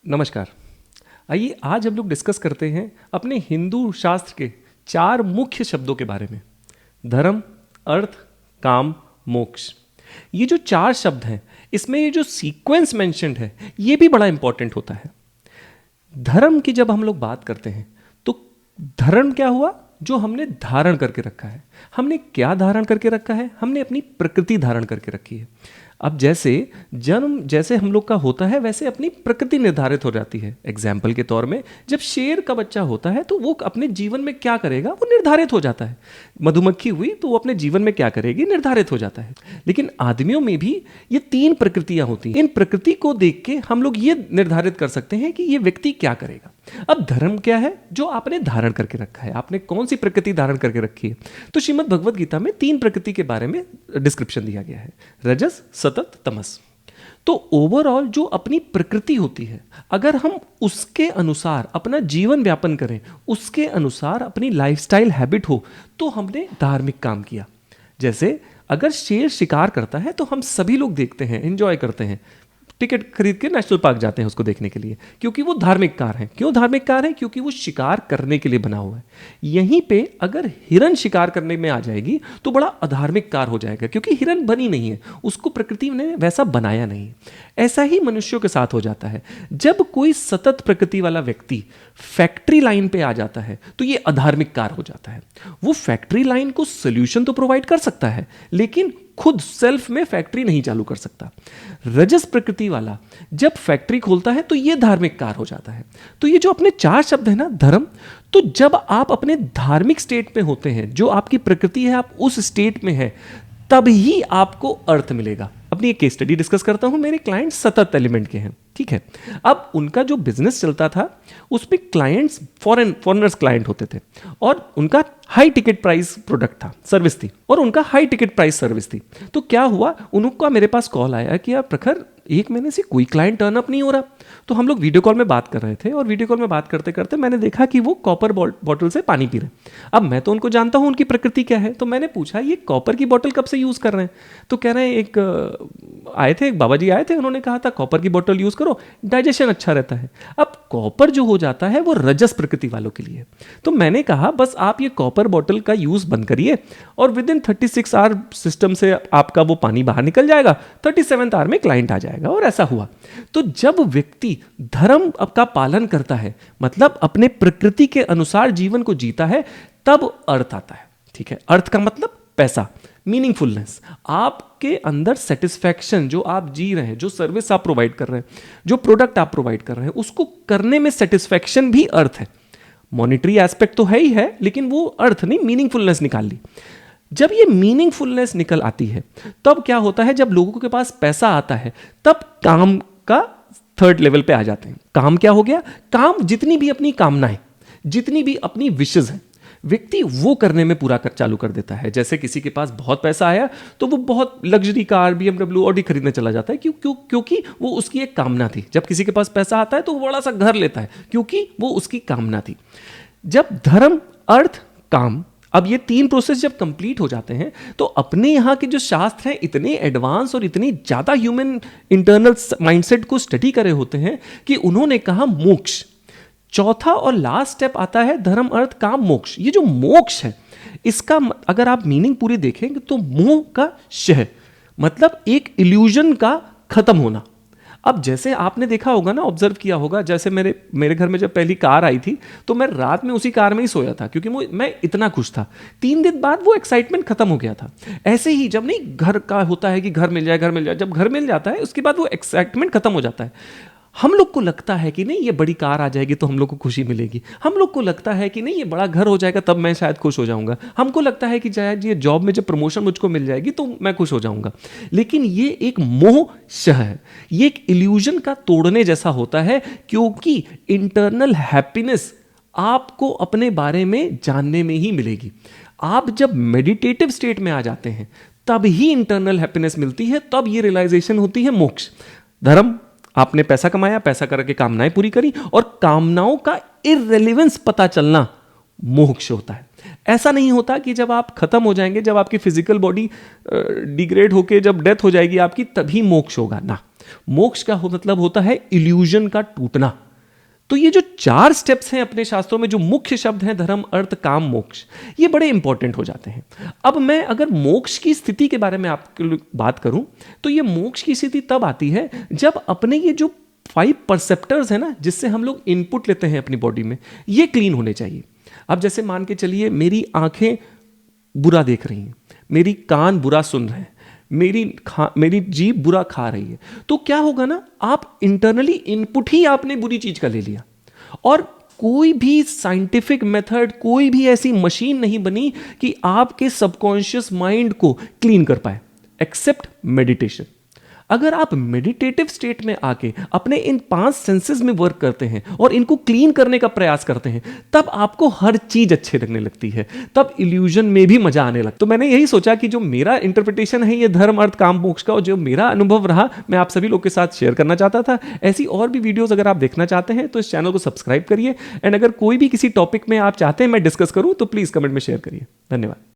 नमस्कार। आइए आज हम लोग डिस्कस करते हैं अपने हिंदू शास्त्र के 4 मुख्य शब्दों के बारे में। धर्म, अर्थ, काम, मोक्ष। ये जो 4 शब्द हैं, इसमें ये जो सीक्वेंस मेंशन्ड है, ये भी बड़ा इंपॉर्टेंट होता है। धर्म की जब हम लोग बात करते हैं तो धर्म क्या हुआ? जो हमने धारण करके रखा है। हमने क्या धारण करके रखा है? हमने अपनी प्रकृति धारण करके रखी है। अब जैसे जन्म जैसे हम लोग का होता है, वैसे अपनी प्रकृति निर्धारित हो जाती है। एग्जाम्पल के तौर में जब शेर का बच्चा होता है तो वो अपने जीवन में क्या करेगा वो निर्धारित हो जाता है। मधुमक्खी हुई तो वो अपने जीवन में क्या करेगी निर्धारित हो जाता है। लेकिन आदमियों में भी ये 3 प्रकृतियां होती हैं। इन प्रकृति को देख के हम लोग ये निर्धारित कर सकते हैं कि ये व्यक्ति क्या करेगा। अब धर्म क्या है? जो आपने धारण करके रखा है। आपने कौन सी प्रकृति धारण करके रखी है? तो श्रीमद् भगवद गीता में 3 प्रकृति के बारे में डिस्क्रिप्शन दिया गया है, रजस, सतत, तमस। तो ओवरऑल जो अपनी प्रकृति होती है, अगर हम उसके अनुसार अपना जीवन व्यापन करें, उसके अनुसार अपनी लाइफस्टाइल हैबिट हो, तो हमने धार्मिक काम किया। जैसे अगर शेर शिकार करता है तो हम सभी लोग देखते हैं, एंजॉय करते हैं, टिकट खरीद के नेशनल पार्क जाते हैं उसको देखने के लिए, क्योंकि वो धार्मिक कार है। क्यों धार्मिक कार है? क्योंकि वो शिकार करने के लिए बना हुआ है। यहीं पे अगर हिरन शिकार करने में आ जाएगी तो बड़ा अधार्मिक कार हो जाएगा, क्योंकि हिरन बनी नहीं है, उसको प्रकृति ने वैसा बनाया नहीं है। ऐसा ही मनुष्यों के साथ हो जाता है। जब कोई सतत प्रकृति वाला व्यक्ति फैक्ट्री लाइन पे आ जाता है तो ये अधार्मिक कार हो जाता है। वो फैक्ट्री लाइन को सोल्यूशन तो प्रोवाइड कर सकता है, लेकिन खुद सेल्फ में फैक्ट्री नहीं चालू कर सकता। रजस प्रकृति वाला जब फैक्ट्री खोलता है तो यह धार्मिक कार हो जाता है। तो ये जो अपने 4 शब्द है ना, धर्म, तो जब आप अपने धार्मिक स्टेट में होते हैं, जो आपकी प्रकृति है, आप उस स्टेट में है, तब ही आपको अर्थ मिलेगा। अपनी एक केस स्टडी डिस्कस करता हूं। मेरे क्लाइंट सतत एलिमेंट के हैं, ठीक है। अब उनका जो बिजनेस चलता था उसमें क्लाइंट्स फॉरेनर्स क्लाइंट होते थे, और उनका हाई टिकट प्राइस प्रोडक्ट था, सर्विस थी, और उनका हाई टिकट प्राइस सर्विस थी। तो क्या हुआ, उनका मेरे पास कॉल आया कि यार प्रखर, 1 महीने से कोई क्लाइंट टर्न अप नहीं हो रहा। तो हम लोग वीडियो कॉल में बात कर रहे थे, और वीडियो कॉल में बात करते करते मैंने देखा कि वो कॉपर बॉटल से पानी पी रहे हैं। अब मैं तो उनको जानता हूं उनकी प्रकृति क्या है, तो मैंने पूछा ये कॉपर की बॉटल कब से यूज कर रहे हैं? तो कह रहे हैं एक बाबा जी आए थे, उन्होंने कहा था कॉपर की बॉटल यूज करो, डाइजेशन अच्छा रहता है। अब कॉपर जो हो जाता है वो रजस प्रकृति वालों के लिए। तो मैंने कहा बस आप ये कॉपर बॉटल का यूज बंद करिए, और विद इन 36 आवर सिस्टम से आपका वो पानी बाहर निकल जाएगा, 37th आवर में क्लाइंट आ जाएगा। और ऐसा हुआ। तो जब व्यक्ति धर्म का पालन करता है, मतलब अपने प्रकृति के अनुसार जीवन को जीता है, तब अर्थ आता है, ठीक है। अर्थ का मतलब पैसा, मीनिंगफुलनेस, आपके अंदर सेटिस्फैक्शन, जो आप जी रहे हैं, जो सर्विस आप प्रोवाइड कर रहे हैं, जो प्रोडक्ट आप प्रोवाइड कर रहे हैं, उसको करने में सेटिस्फैक्शन भी अर्थ है। मॉनिटरी एस्पेक्ट तो है ही है, लेकिन वो अर्थ नहीं, मीनिंगफुलनेस निकाल ली। जब ये मीनिंगफुलनेस निकल आती है, तब क्या होता है, जब लोगों के पास पैसा आता है, तब काम का 3rd लेवल पे आ जाते हैं। काम क्या हो गया? काम जितनी भी अपनी कामनाएं, जितनी भी अपनी विशेष हैं, व्यक्ति वो करने में पूरा चालू कर देता है। जैसे किसी के पास बहुत पैसा आया तो वो बहुत लग्जरी कार, BMW, ऑडी खरीदने चला जाता है। क्योंकि वो उसकी एक कामना थी। जब किसी के पास पैसा आता है तो वो बड़ा सा घर लेता है, क्योंकि वो उसकी कामना थी। जब धर्म, अर्थ, काम, अब ये 3 प्रोसेस जब कंप्लीट हो जाते हैं, तो अपने यहाँ के जो शास्त्र हैं इतने एडवांस और इतनी ज़्यादा ह्यूमन इंटरनल माइंडसेट को स्टडी करे होते हैं कि उन्होंने कहा मोक्ष। चौथा और लास्ट स्टेप आता है धर्म, अर्थ, काम, मोक्ष। ये जो मोक्ष है, इसका अगर आप मीनिंग पूरी देखेंगे तो मोह का क्षय, मतलब एक इल्यूजन का खत्म होना। अब जैसे आपने देखा होगा ना, ऑब्जर्व किया होगा, जैसे मेरे घर में जब पहली कार आई थी तो मैं रात में उसी कार में ही सोया था, क्योंकि मैं इतना खुश था। 3 दिन बाद वो एक्साइटमेंट खत्म हो गया था। ऐसे ही जब नहीं घर का होता है कि घर मिल जाए, जब घर मिल जाता है उसके बाद वो एक्साइटमेंट खत्म हो जाता है। हम लोग को लगता है कि नहीं ये बड़ी कार आ जाएगी तो हम लोग को खुशी मिलेगी। हम लोग को लगता है कि नहीं ये बड़ा घर हो जाएगा तब मैं शायद खुश हो जाऊंगा। हमको लगता है कि शायद ये जॉब में जब प्रमोशन मुझको मिल जाएगी तो मैं खुश हो जाऊंगा। लेकिन ये एक मोह शह है, ये एक इल्यूजन का तोड़ने जैसा होता है, क्योंकि इंटरनल हैप्पीनेस आपको अपने बारे में जानने में ही मिलेगी। आप जब मेडिटेटिव स्टेट में आ जाते हैं तब ही इंटरनल हैप्पीनेस मिलती है, तब ये रियलाइजेशन होती है मोक्ष। धर्म, आपने पैसा कमाया, पैसा करके कामनाएं पूरी करी, और कामनाओं का इररिलेवेंस पता चलना मोक्ष होता है। ऐसा नहीं होता कि जब आप खत्म हो जाएंगे, जब आपकी फिजिकल बॉडी डिग्रेड होके जब डेथ हो जाएगी आपकी, तभी मोक्ष होगा ना। मोक्ष का मतलब होता है इल्यूजन का टूटना। तो ये जो 4 स्टेप्स हैं अपने शास्त्रों में, जो मुख्य शब्द हैं धर्म अर्थ काम मोक्ष, ये बड़े इंपॉर्टेंट हो जाते हैं। अब मैं अगर मोक्ष की स्थिति के बारे में आपको बात करूं, तो ये मोक्ष की स्थिति तब आती है जब अपने ये जो 5 परसेप्टर्स है ना, जिससे हम लोग इनपुट लेते हैं अपनी बॉडी में, ये क्लीन होने चाहिए। अब जैसे मान के चलिए मेरी आंखें बुरा देख रही हैं, मेरी कान बुरा सुन रहे हैं, मेरी जीभ बुरा खा रही है, तो क्या होगा ना, आप इंटरनली इनपुट ही आपने बुरी चीज का ले लिया। और कोई भी साइंटिफिक मेथड, कोई भी ऐसी मशीन नहीं बनी कि आपके सबकॉन्शियस माइंड को क्लीन कर पाए, एक्सेप्ट मेडिटेशन। अगर आप मेडिटेटिव स्टेट में आके अपने इन 5 सेंसेस में वर्क करते हैं और इनको क्लीन करने का प्रयास करते हैं, तब आपको हर चीज अच्छी लगने लगती है, तब इल्यूजन में भी मजा आने लगता। तो मैंने यही सोचा कि जो मेरा इंटरप्रिटेशन है ये धर्म अर्थ काम मोक्ष का, और जो मेरा अनुभव रहा, मैं आप सभी लोग के साथ शेयर करना चाहता था। ऐसी और भी वीडियोस अगर आप देखना चाहते हैं तो इस चैनल को सब्सक्राइब करिए, एंड अगर कोई भी किसी टॉपिक में आप चाहते हैं मैं डिस्कस करूं तो प्लीज कमेंट में शेयर करिए। धन्यवाद।